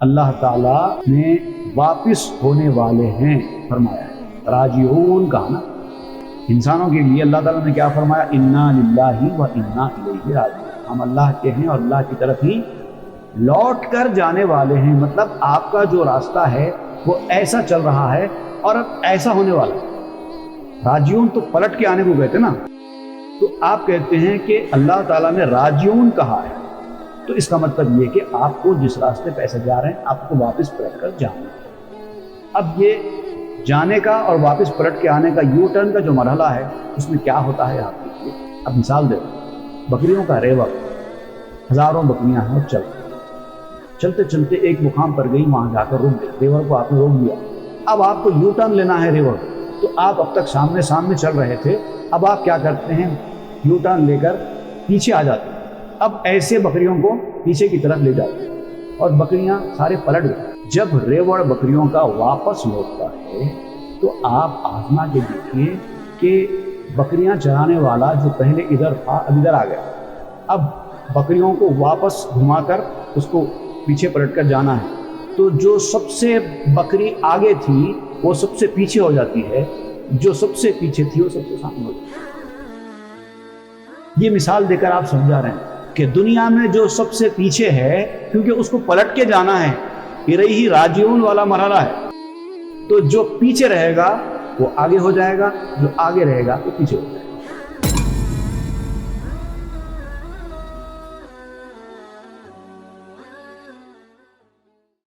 اللہ تعالیٰ میں واپس ہونے والے ہیں فرمایا ہے۔ راجعون کہا نا، انسانوں کے لیے اللہ تعالیٰ نے کیا فرمایا؟ انا للہ و انا الیہ راجعون، ہم اللہ کے ہیں اور اللہ کی طرف ہی لوٹ کر جانے والے ہیں۔ مطلب آپ کا جو راستہ ہے وہ ایسا چل رہا ہے اور اب ایسا ہونے والا ہے۔ راجعون تو پلٹ کے آنے کو کہتے نا، تو آپ کہتے ہیں کہ اللہ تعالیٰ نے راجعون کہا ہے، تو اس کا مطلب یہ کہ آپ کو جس راستے پہ ایسے جا رہے ہیں آپ کو واپس پلٹ کر جانا ہے۔ اب یہ جانے کا اور واپس پلٹ کے آنے کا یو ٹرن کا جو مرحلہ ہے اس میں کیا ہوتا ہے آپ دیکھیے۔ اب مثال دے بکریوں کا ریوڑ، ہزاروں بکریاں ہیں، چلتے چلتے ایک مقام پر گئی، وہاں جا کر رک گئی، ریوڑ کو آپ نے روک دیا۔ اب آپ کو یو ٹرن لینا ہے ریوڑ، تو آپ اب تک سامنے چل رہے تھے، اب آپ کیا کرتے ہیں؟ یو ٹرن لے کر پیچھے آ جاتے ہیں۔ اب ایسے بکریوں کو پیچھے کی طرف لے جاتے ہیں اور بکریاں سارے پلٹ گئے۔ جب ریوڑ بکریوں کا واپس لوٹتا ہے تو آپ آزما کے دیکھیے کہ بکریاں چرانے والا جو پہلے ادھر تھا اب ادھر آ گیا۔ اب بکریوں کو واپس گھما کر اس کو پیچھے پلٹ کر جانا ہے، تو جو سب سے بکری آگے تھی وہ سب سے پیچھے ہو جاتی ہے، جو سب سے پیچھے تھی وہ سب سے سامنے ہو جاتی ہے۔ یہ مثال دے کر آپ سمجھا رہے ہیں کہ دنیا میں جو سب سے پیچھے ہے، کیونکہ اس کو پلٹ کے جانا ہے، ہی راجعون والا مرحلہ ہے، تو جو پیچھے رہے گا وہ آگے ہو جائے گا، جو آگے رہے گا وہ پیچھے ہو جائے گا۔